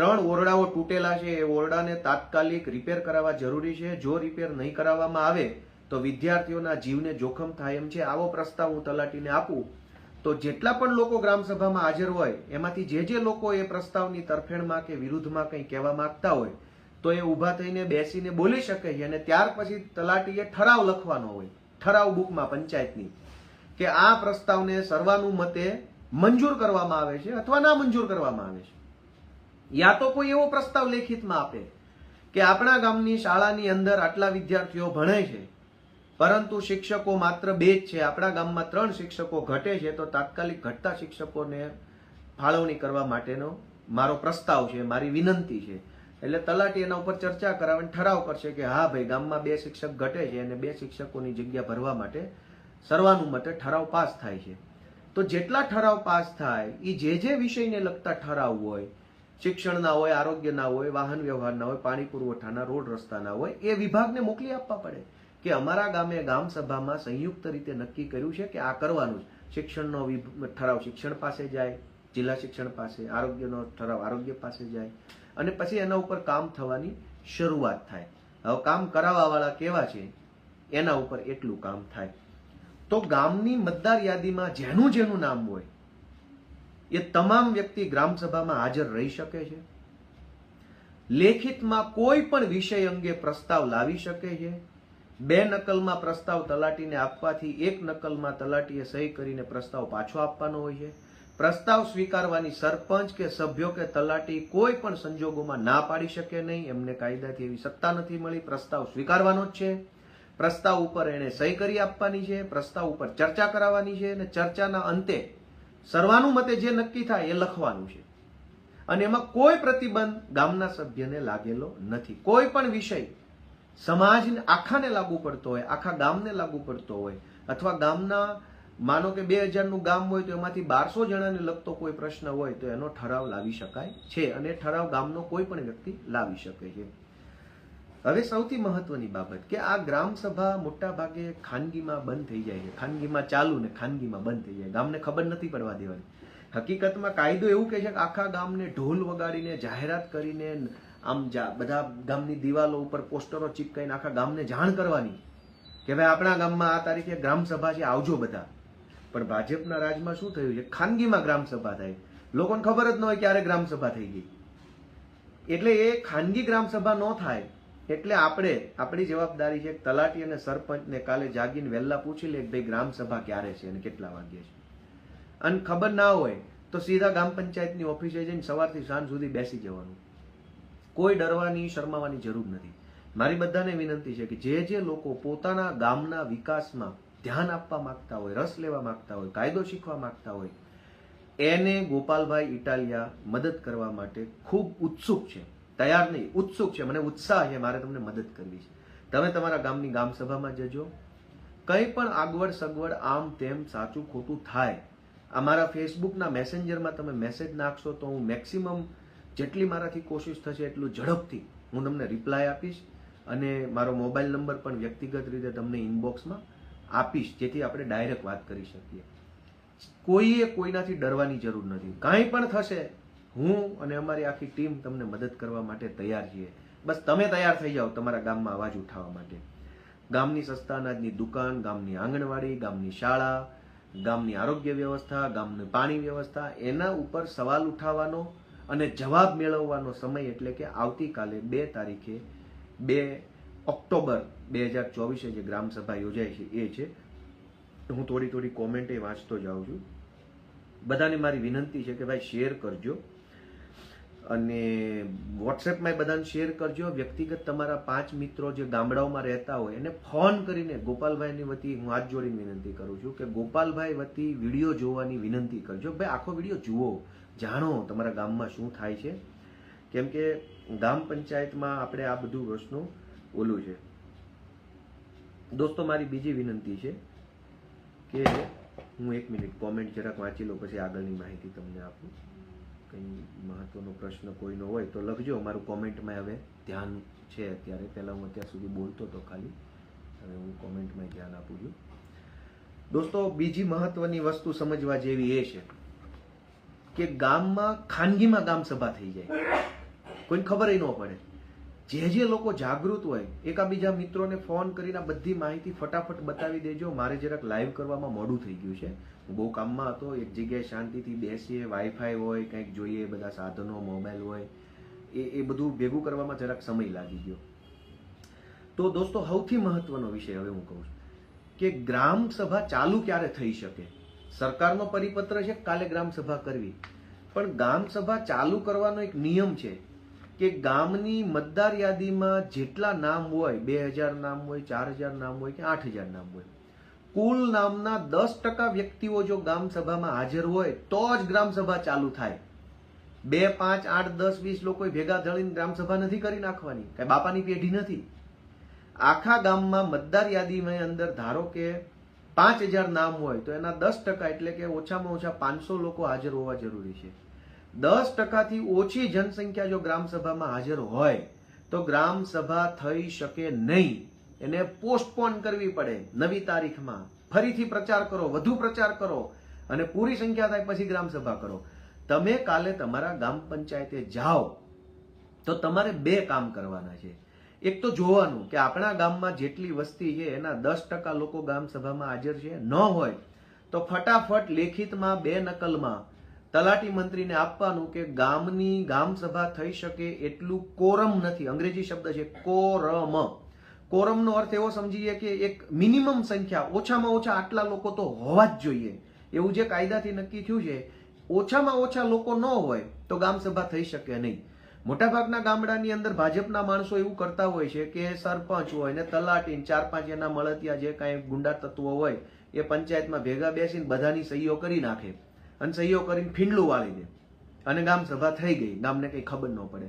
3 ઓરડાઓ તૂટેલા છે, એ ઓરડાને તાત્કાલિક રિપેર કરાવવા જરૂરી છે, જો રિપેર નહીં કરાવવામાં આવે તો વિદ્યાર્થીઓના જીવને જોખમ થાય એમ છે, આવો પ્રસ્તાવ હું તલાટીને આપું તો જેટલા પણ લોકો ગ્રામસભામાં હાજર હોય એમાંથી જે લોકો એ પ્રસ્તાવની તરફેણમાં કે વિરુદ્ધમાં કંઈ કહેવા માંગતા હોય તો એ ઊભા થઈને બેસીને બોલી શકે છે. અને ત્યાર પછી તલાટીએ ઠરાવ લખવાનો હોય, ઠરાવ બુકમાં પંચાયતની, કે આ પ્રસ્તાવને સર્વાનુમતે મંજૂર કરવામાં આવે છે અથવા ના મંજૂર કરવામાં આવે છે. યા તો કોઈ એવો પ્રસ્તાવ લેખિતમાં આપે કે આપણા ગામની શાળાની અંદર આટલા વિદ્યાર્થીઓ ભણે છે પરંતુ શિક્ષકો માત્ર 2 જ છે, આપણા ગામમાં 3 શિક્ષકો ઘટે છે, તો તાત્કાલિક ઘટતા શિક્ષકોને ફાળવણી કરવા માટેનો મારો પ્રસ્તાવ છે, મારી વિનંતી છે. એટલે તલાટી એના ઉપર ચર્ચા કરાવીને ઠરાવ કરશે કે હા ભાઈ ગામમાં 2 શિક્ષક ઘટે છે અને 2 શિક્ષકોની જગ્યા ભરવા માટે સર્વાનુમતે ઠરાવ પાસ થાય છે. તો જેટલા ઠરાવ પાસ થાય એ જે વિષયને લગતા ઠરાવ હોય, શિક્ષણના હોય, આરોગ્યના હોય, વાહન વ્યવહારના હોય, પાણી પુરવઠાના, રોડ રસ્તાના હોય, એ વિભાગને મોકલી આપવા પડે કે અમારા ગામે ગામ સભામાં સંયુક્ત રીતે નક્કી કર્યું છે કે આ કરવાનું. શિક્ષણનો ઠરાવ શિક્ષણ પાસે જાય, જિલ્લા શિક્ષણ પાસે, આરોગ્યનો ઠરાવ આરોગ્ય પાસે જાય અને પછી એના ઉપર કામ થવાની શરૂઆત થાય. હવે કામ કરાવવા વાળા કેવા છે એના ઉપર એટલું કામ થાય. તો ગામની મતદાર યાદીમાં જેનું નામ હોય એ તમામ વ્યક્તિ ગ્રામસભામાં હાજર રહી શકે છે. લેખિતમાં કોઈ પણ વિષય અંગે પ્રસ્તાવ લાવી શકે છે. 2 નકલમાં પ્રસ્તાવ તલાટીને આપવાથી 1 નકલમાં તલાટીએ સહી કરીને પ્રસ્તાવ પાછો આપવાનો હોય છે. પ્રસ્તાવ સ્વીકારવાની સરપંચ કે સભ્યો કે તલાટી કોઈ પણ સંજોગોમાં ના પાડી શકે નહીં. એમને કાયદાથી એવી સત્તા નથી મળી. પ્રસ્તાવ સ્વીકારવાનો જ છે. પ્રસ્તાવ ઉપર એને સહી કરી આપવાની છે. પ્રસ્તાવ ઉપર ચર્ચા કરાવવાની છે અને ચર્ચાના અંતે સર્વાનુમતે જે નક્કી થાય એ લખવાનું છે. અને એમાં કોઈ પ્રતિબંધ ગામના સભ્યને લાગેલો નથી. કોઈ પણ વિષય સમાજને આખાને લાગુ પડતો હોય, આખા ગામને લાગુ પડતો હોય, અથવા ગામના માનો કે 2000નું ગામ હોય તો એમાંથી 1200 જણાને લગતો કોઈ પ્રશ્ન હોય તો એનો ઠરાવ લાવી શકાય છે અને ઠરાવ ગામનો કોઈ પણ વ્યક્તિ લાવી શકે છે. હવે સૌથી મહત્વની બાબત કે આ ગ્રામ સભા મોટા ભાગે ખાનગીમાં બંધ થઈ જાય છે. ખાનગીમાં ચાલુ ને ખાનગીમાં બંધ થઈ જાય. ગામને ખબર નથી પડવા દેવાની. હકીકતમાં કાયદો એવું કહે છે કે આખા ગામને ઢોલ વગાડીને જાહેરાત કરીને આમ બધા ગામની દિવાલો ઉપર પોસ્ટરો ચીપકાઈને આખા ગામને જાણ કરવાની કે ભાઈ આપણા ગામમાં આ તારીખે ગ્રામ સભા છે, આવજો બધા. પણ ભાજપના રાજમાં શું થયું છે? ખાનગીમાં ગ્રામ સભા થાય, લોકોને ખબર જ ન હોય ક્યારે ગ્રામ સભા થઈ ગઈ. એટલે એ ખાનગી ગ્રામ સભા ન થાય એટલે આપણી જવાબદારી છે તલાટી અને સરપંચને કાલે જાગીને વહેલા પૂછી લે કે ભાઈ ગ્રામ સભા ક્યારે છે અને કેટલા વાગ્યે છે. અને ખબર ના હોય તો સીધા ગ્રામ પંચાયતની ઓફિસે જઈને સવારથી સાંજ સુધી બેસી જવાનું. કોઈ ડરવાની શરમાવાની જરૂર નથી. મારી બધાને વિનંતી છે કે જે લોકો પોતાના ગામના વિકાસમાં ધ્યાન આપવા માંગતા હોય, રસ લેવા માંગતા હોય, કાયદો શીખવા માંગતા હોય, એને ગોપાલભાઈ ઇટાલિયા મદદ કરવા માટે ખૂબ ઉત્સુક છે. તૈયાર નહીં, ઉત્સુક છે. મને ઉત્સાહ છે, મારે તમને મદદ કરવી છે. તમે તમારા ગામની ગામ સભામાં જજો. કંઈ પણ આગવડ સગવડ આમ તેમ સાચું ખોટું થાય, અમારા ફેસબુકના મેસેન્જરમાં તમે મેસેજ નાખશો તો હું મેક્સિમમ જેટલી મારાથી કોશિશ થશે એટલું ઝડપથી હું તમને રિપ્લાય આપીશ અને મારો મોબાઈલ નંબર પણ વ્યક્તિગત રીતે તમને ઇનબોક્સમાં આપીશ, જેથી આપણે ડાયરેક્ટ વાત કરી શકીએ. કોઈએ કોઈનાથી ડરવાની જરૂર નથી. કાંઈ પણ થશે હું અને અમારી આખી ટીમ તમને મદદ કરવા માટે તૈયાર છીએ. બસ તમે તૈયાર થઈ જાઓ તમારા ગામમાં અવાજ ઉઠાવવા માટે. ગામની સસ્તા અનાજની દુકાન, ગામની આંગણવાડી, ગામની શાળા, ગામની આરોગ્ય વ્યવસ્થા, ગામની પાણી વ્યવસ્થા, એના ઉપર સવાલ ઉઠાવવાનો અને જવાબ મેળવવાનો સમય એટલે કે આવતીકાલે 2 તારીખે 2 ઓક્ટોબર 2024 જે ગ્રામ સભા યોજાય છે એ છે. હું થોડી કોમેન્ટ વાંચતો જાઉં છું. બધાને મારી વિનંતી છે કે ભાઈ શેર કરજો અને વોટ્સએપમાં બધાને શેર કરજો. વ્યક્તિગત તમારા 5 મિત્રો જે ગામડાઓમાં રહેતા હોય એને ફોન કરીને ગોપાલભાઈની વતી હું હાથ જોડીને વિનંતી કરું છું કે ગોપાલભાઈ વતી વિડીયો જોવાની વિનંતી કરજો. ભાઈ આખો વિડીયો જુઓ, જાણો તમારા ગામમાં શું થાય છે. કેમ કે ગામ પંચાયતમાં આપણે આ બધું વસ્તુ ઓલું છે. દોસ્તો મારી બીજી વિનંતી છે કે હું 1 મિનિટ કોમેન્ટ જરાક વાંચી લો પછી આગળની માહિતી તમને આપું. કંઈ મહત્વનો પ્રશ્ન કોઈનો હોય તો લખજો. મારું કોમેન્ટમાં હવે ધ્યાન છે અત્યારે. પહેલાં હું અત્યાર સુધી બોલતો હતો ખાલી, હવે હું કોમેન્ટમાં ધ્યાન આપું છું. દોસ્તો બીજી મહત્વની વસ્તુ સમજવા જેવી એ છે કે ગામમાં ખાનગીમાં ગામ સભા થઈ જાય, કોઈને ખબર ન પડે. જે લોકો જાગૃત હોય એકાબીજા મિત્રોને ફોન કરીને બધી માહિતી ફટાફટ બતાવી દેજો. મારે જરાક લાઈવ કરવામાં મોડું થઈ ગયું છે. હું બહુ કામમાં હતો, એક જગ્યાએ શાંતિથી બેસીએ, વાઈફાઈ હોય, કંઈક જોઈએ, બધા સાધનો, મોબાઈલ હોય, એ બધું ભેગું કરવામાં જરાક સમય લાગી ગયો. તો દોસ્તો સૌથી મહત્વનો વિષય હવે હું કહું છું કે ગ્રામ સભા ચાલુ ક્યારે થઈ શકે. સરકારનો પરિપત્ર છે કાલે ગ્રામ સભા કરવી, પણ ગ્રામ સભા ચાલુ કરવાનો એક નિયમ છે કે ગામની મતદાર યાદીમાં જેટલા નામ હોય, 2000 નામ હોય, 4000 નામ હોય કે 8000 નામ હોય, કુલ નામના 10% વ્યક્તિઓ જો ગ્રામ સભામાં હાજર હોય તો જ ગ્રામ સભા ચાલુ થાય. 2, 5, 8, 10, 20 લોકો ભેગા થઈને ગ્રામ સભા નથી કરી નાખવાની. કઈ બાપાની પેઢી નથી. આખા ગામમાં મતદાર યાદીમાં અંદર ધારો કે 5000 નામ હોય તો એના 10% એટલે કે ઓછામાં ઓછા 500 લોકો હાજર હોવા જરૂરી છે. 10%થી ઓછી જનસંખ્યા જો ગ્રામ સભામાં હાજર હોય તો ગ્રામ સભા થઈ શકે નહીં. એને પોસ્ટપોન કરવી પડે. નવી તારીખમાં ફરીથી પ્રચાર કરો, વધુ પ્રચાર કરો અને પૂરી સંખ્યા થાય પછી ગ્રામ સભા કરો. તમે કાલે તમારા ગામ પંચાયતે જાઓ તો તમારે 2 કામ કરવાના છે. એક તો જોવાનું કે આપણા ગામમાં જેટલી વસ્તી છે એના 10% લોકો ગ્રામ સભામાં હાજર છે. ન હોય તો ફટાફટ લેખિતમાં 2 નકલમાં તલાટી મંત્રીને આપવાનું કે ગામની ગામ સભા થઈ શકે એટલું કોરમ નથી. અંગ્રેજી શબ્દ છે કોરમ. કોરમનો અર્થ એવો સમજીએ કે એક મિનિમમ સંખ્યા, ઓછામાં ઓછા આટલા લોકો તો હોવા જ જોઈએ એવું જે કાયદાથી નક્કી થયું છે ઓછામાં ઓછા લોકો ન હોય તો ગામ સભા થઈ શકે નહીં. મોટાભાગના ગામડાની અંદર ભાજપના માણસો એવું કરતા હોય છે કે સરપંચ હોય ને તલાટી 4-5 એના મળતિયા જે કાંઈ ગુંડા તત્વો હોય એ પંચાયતમાં ભેગા બેસીને બધાની સહીઓ કરી નાખે અને સહીઓ કરીને ફીંડલું વાળી દે અને ગામ સભા થઈ ગઈ, ગામને કંઈ ખબર ન પડે.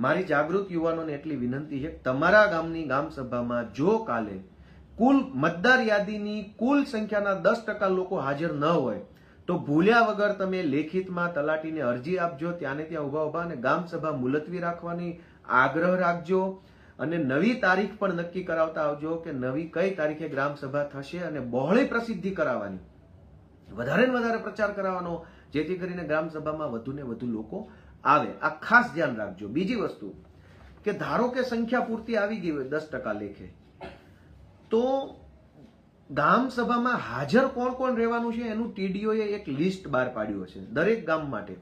મારી જાગૃત યુવાનોને એટલી વિનંતી છે કે તમારા ગામની ગામ સભામાં જો કાલે કુલ મતદાર યાદીની કુલ સંખ્યાના 10% લોકો હાજર ન હોય તો ભૂલ્યા વગર તમે લેખિતમાં તલાટીને અરજી આપજો, ત્યાંને ત્યાં ઉભા અને ગામ સભા મુલતવી રાખવાની આગ્રહ રાખજો અને નવી તારીખ પણ નક્કી કરાવતા આવજો કે નવી કઈ તારીખે ગ્રામ સભા થશે અને બહોળી પ્રસિદ્ધિ કરાવવાની, વધારે ને વધારે પ્રચાર કરાવવાનો, જેથી કરીને ગ્રામ સભામાં વધુ ને વધુ લોકો આવે. આ ખાસ ધ્યાન રાખજો. બીજી વસ્તુ કે ધારો કે સંખ્યા પૂરતી આવી ગઈ હોય 10% લેખે, તો ગામ સભામાં હાજર કોણ કોણ રહેવાનું છે એનું ટીડીઓએ એક લિસ્ટ બહાર પાડ્યું છે દરેક ગામ માટે,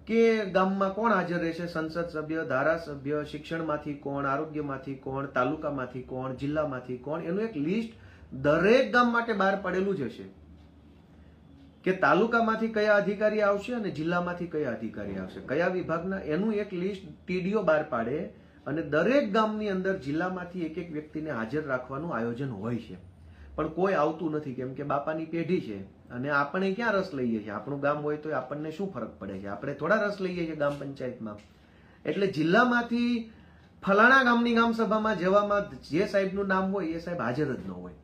કે ગામમાં કોણ હાજર રહેશે, સંસદ સભ્ય, ધારાસભ્ય, શિક્ષણમાંથી કોણ, આરોગ્યમાંથી કોણ, તાલુકામાંથી કોણ, જિલ્લામાંથી કોણ, એનું એક લિસ્ટ દરેક ગામ માટે બહાર પડેલું જ હશે કે તાલુકામાંથી કયા અધિકારી આવશે અને જિલ્લામાંથી કયા અધિકારી આવશે, કયા વિભાગના, એનું એક લિસ્ટ ટીડીઓ બહાર પાડે અને દરેક ગામની અંદર જિલ્લામાંથી એક એક વ્યક્તિને હાજર રાખવાનું આયોજન હોય છે. પણ કોઈ આવતું નથી કેમ કે બાપાની પેઢી છે અને આપણે ક્યાં રસ લઈએ છીએ, આપણું ગામ હોય તો આપણને શું ફરક પડે છે, આપણે થોડા રસ લઈએ છીએ ગામ પંચાયતમાં. એટલે જિલ્લામાંથી ફલાણા ગામની ગામ સભામાં જવામાં જે સાહેબનું નામ હોય એ સાહેબ હાજર જ ન હોય.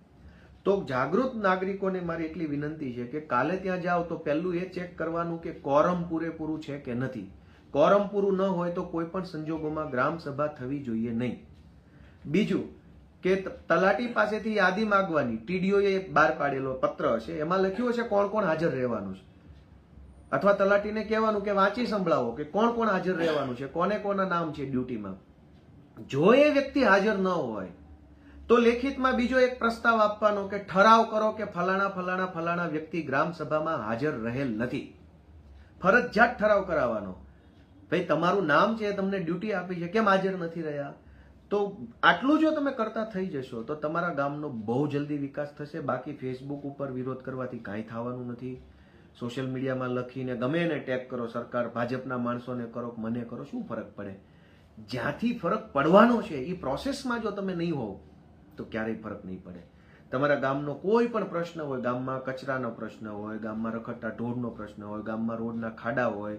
તો જાગૃત નાગરિકોને મારી એટલી વિનંતી છે કે કાલે ત્યાં જાઓ તો પહેલું એ ચેક કરવાનું કે કોરમ પૂરેપૂરું છે કે નથી. કોરમ પૂરું ન હોય તો કોઈ પણ સંજોગોમાં ગ્રામ સભા થવી જોઈએ નહીં. બીજું કે તલાટી પાસેથી યાદી માંગવાની, ટીડીઓએ બહાર પાડેલો પત્ર હશે એમાં લખ્યું હશે કોણ કોણ હાજર રહેવાનું છે, અથવા તલાટીને કહેવાનું કે વાંચી સંભળાવો કે કોણ કોણ હાજર રહેવાનું છે, કોને કોના નામ છે ડ્યુટીમાં. જો એ વ્યક્તિ હાજર ન હોય તો લેખિતમાં બીજો એક પ્રસ્તાવ આપવાનો કે ઠરાવ કરો કે ફલાણા ફલાણા ફલાણા વ્યક્તિ ગ્રામ સભામાં હાજર રહેલ નથી. ફરજિયાત ઠરાવ કરાવવાનો. ભાઈ તમારું નામ છે, તમને ડ્યુટી આપી છે, કેમ હાજર નથી રહ્યા? તો આટલું જો તમે કરતા થઈ જશો તો તમારા ગામનો બહુ જલ્દી વિકાસ થશે. બાકી ફેસબુક ઉપર વિરોધ કરવાથી કાંઈ થવાનું નથી. સોશિયલ મીડિયામાં લખીને ગમે એને ટેગ કરો, સરકાર ભાજપના માણસોને કરો, મને કરો, શું ફરક પડે? જ્યાંથી ફરક પડવાનો છે એ પ્રોસેસમાં જો તમે નહીં હોવ તો ક્યારેય ફરક નહીં પડે. તમારા ગામનો કોઈ પણ પ્રશ્ન હોય, ગામમાં કચરાનો પ્રશ્ન હોય, ગામમાં રખડતા ઢોરનો પ્રશ્ન હોય, ગામમાં રોડના ખાડા હોય,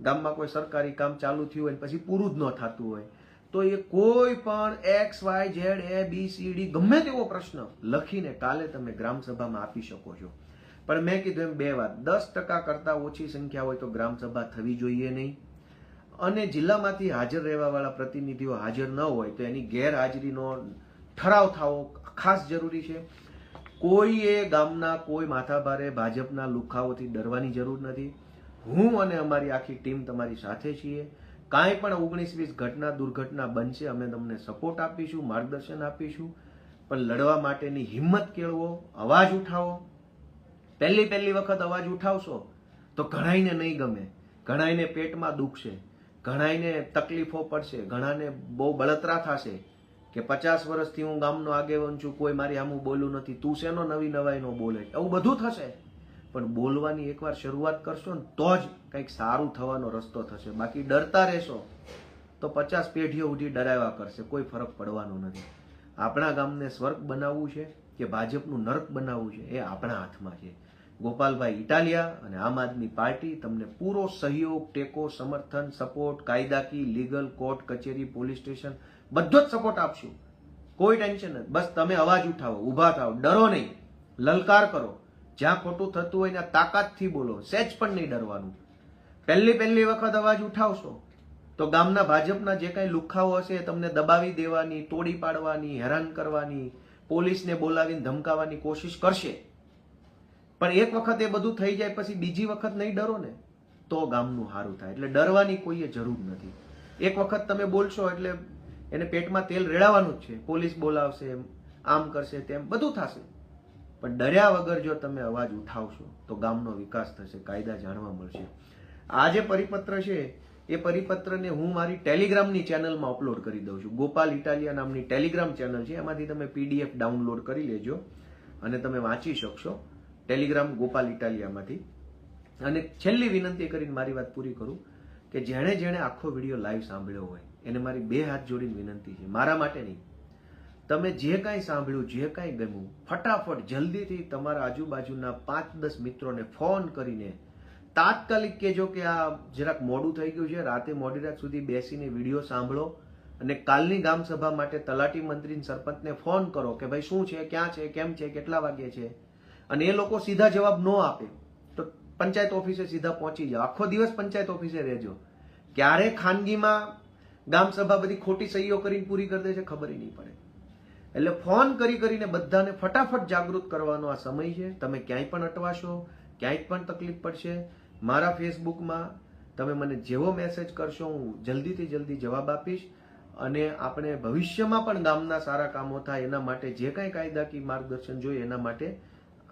ગામમાં કોઈ સરકારી કામ ચાલુ થયું હોય પછી પૂરું જ ન થતું હોય, તો એ કોઈ પણ XYZ ABCD ગમે તેવો પ્રશ્ન લખીને કાલે તમે ગ્રામ સભામાં આપી શકો છો. પણ મેં કીધું એમ બે વાત, 10% કરતા ઓછી સંખ્યા હોય તો ગ્રામ સભા થવી જોઈએ નહીં. અને જિલ્લામાંથી હાજર રહેવા વાળા પ્રતિનિધિઓ હાજર ન હોય તો એની ગેરહાજરીનો ઠરાવ થવો ખાસ જરૂરી છે. કોઈએ ગામના કોઈ માથાભારે ભાજપના લુખાઓથી ડરવાની જરૂર નથી. હું અને અમારી આખી ટીમ તમારી સાથે છીએ. કાંઈ પણ 19-20 ઘટના દુર્ઘટના બનશે, અમે તમને સપોર્ટ આપીશું, માર્ગદર્શન આપીશું. પણ લડવા માટેની હિંમત કેળવો, અવાજ ઉઠાવો. પહેલી વખત અવાજ ઉઠાવશો તો ઘણાઈને નહીં ગમે, ઘણાઈને પેટમાં દુખશે, ઘણાઈને તકલીફો પડશે, ઘણાને બહુ બળતરા થશે કે 50 વર્ષથી હું ગામનો આગેવાન છું, કોઈ મારી સામું બોલું નથી, તું શેનો નવી નવાઈનો બોલે, આવું બધું થશે. પણ બોલવાની એકવાર શરૂઆત કરશો ને તો જ કંઈક સારું થવાનો રસ્તો થશે. બાકી ડરતા રહેશો તો 50 પેઢીઓ સુધી ડરાવ્યા કરશે, કોઈ ફરક પડવાનો નથી. આપણા ગામને સ્વર્ગ બનાવવું છે કે ભાજપનું નરક બનાવવું છે એ આપણા હાથમાં છે. ગોપાલભાઈ ઇટાલિયા અને આમ આદમી પાર્ટી તમને પૂરો સહયોગ, ટેકો, સમર્થન, સપોર્ટ, કાયદાકીય, લીગલ, કોર્ટ કચેરી, પોલીસ સ્ટેશન બધો જ સપોર્ટ આપશું. કોઈ ટેન્શન નથી. બસ તમે અવાજ ઉઠાવો, ઉભા થાવ, ડરો નહીં, લલકાર કરો. જ્યાં ખોટું થતું હોય ત્યાં તાકાતથી બોલો, સહેજ પણ નહીં ડરવાનું. પહેલી વખત અવાજ ઉઠાવશો તો ગામના ભાજપના જે કાંઈ લુખાઓ હશે તમને દબાવી દેવાની, તોડી પાડવાની, હેરાન કરવાની, પોલીસને બોલાવીને ધમકાવવાની કોશિશ કરશે. પણ એક વખત એ બધું થઈ જાય પછી બીજી વખત નહીં ડરો ને તો ગામનું સારું થાય. એટલે ડરવાની કોઈએ જરૂર નથી. એક વખત તમે બોલશો એટલે એને પેટમાં તેલ રેડાવવાનું જ છે. પોલીસ બોલાવશે, આમ કરશે, તેમ બધું થશે. પણ ડર્યા વગર જો તમે અવાજ ઉઠાવશો તો ગામનો વિકાસ થશે, કાયદા જાણવા મળશે. આ જે પરિપત્ર છે એ પરિપત્રને હું મારી ટેલિગ્રામની ચેનલમાં અપલોડ કરી દઉં છું. ગોપાલ ઇટાલિયા નામની ટેલિગ્રામ ચેનલ છે, એમાંથી તમે PDF ડાઉનલોડ કરી લેજો અને તમે વાંચી શકશો. ટેલિગ્રામ ગોપાલ ઇટાલિયામાંથી અને છેલ્લી વિનંતી કરીને મારી વાત પૂરી કરું કે જેણે જેણે આખો વિડીયો લાઈવ સાંભળ્યો હોય એને મારી 2 હાથ જોડીને વિનંતી છે, મારા માટે નહીં, તમે જે કાંઈ સાંભળ્યું, જે કાંઈ ગમ્યું, ફટાફટ જલ્દીથી તમારા આજુબાજુના 5-10 મિત્રોને ફોન કરીને તાત્કાલિક કહેજો કે આ જરાક મોડું થઈ ગયું છે, રાતે મોડી રાત સુધી બેસીને વિડીયો સાંભળો અને કાલની ગામ સભા માટે તલાટી મંત્રી સરપંચને ફોન કરો કે ભાઈ શું છે, ક્યાં છે, કેમ છે, કેટલા વાગે છે, અને એ લોકો સીધા જવાબ ન આપે તો પંચાયત ઓફિસે સીધા પહોંચી જાઓ, આખો દિવસ પંચાયત ઓફિસે રહેજો. ક્યારે ખાનગીમાં ગામ સભા બધી ખોટી સહીઓ કરીને પૂરી કરી દે છે ખબર નહીં પડે. એટલે ફોન કરીને બધાને ફટાફટ જાગૃત કરવાનો આ સમય છે. તમે ક્યાંય પણ અટવાશો, ક્યાંય પણ તકલીફ પડશે, મારા ફેસબુકમાં તમે મને જેવો મેસેજ કરશો હું જલ્દીથી જલ્દી જવાબ આપીશ અને આપણે ભવિષ્યમાં પણ ગામના સારા કામો થાય એના માટે જે કાંઈ કાયદાકીય માર્ગદર્શન જોઈએ એના માટે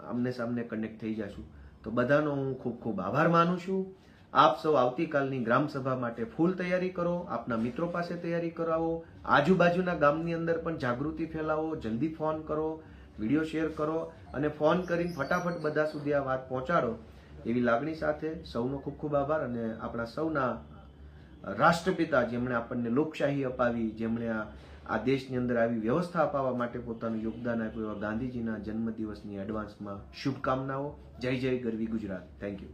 આમને સામને કનેક્ટ થઈ જશું. તો બધાનો હું ખૂબ ખૂબ આભાર માનું છું. આપ સૌ આવતીકાલની ગ્રામસભા માટે ફૂલ તૈયારી કરો, આપના મિત્રો પાસે તૈયારી કરાવો, આજુબાજુના ગામની અંદર પણ જાગૃતિ ફેલાવો, જલ્દી ફોન કરો, વિડીયો શેર કરો અને ફોન કરીને ફટાફટ બધા સુધી આ વાત પહોંચાડો એવી લાગણી સાથે સૌનો ખૂબ ખૂબ આભાર. અને આપણા સૌના રાષ્ટ્રપિતા જેમણે આપણને લોકશાહી અપાવી, જેમણે આ દેશની અંદર આવી વ્યવસ્થા અપાવવા માટે પોતાનું યોગદાન આપ્યું એવા ગાંધીજીના જન્મદિવસની એડવાન્સમાં શુભકામનાઓ. જય જય ગરવી ગુજરાત. Thank you.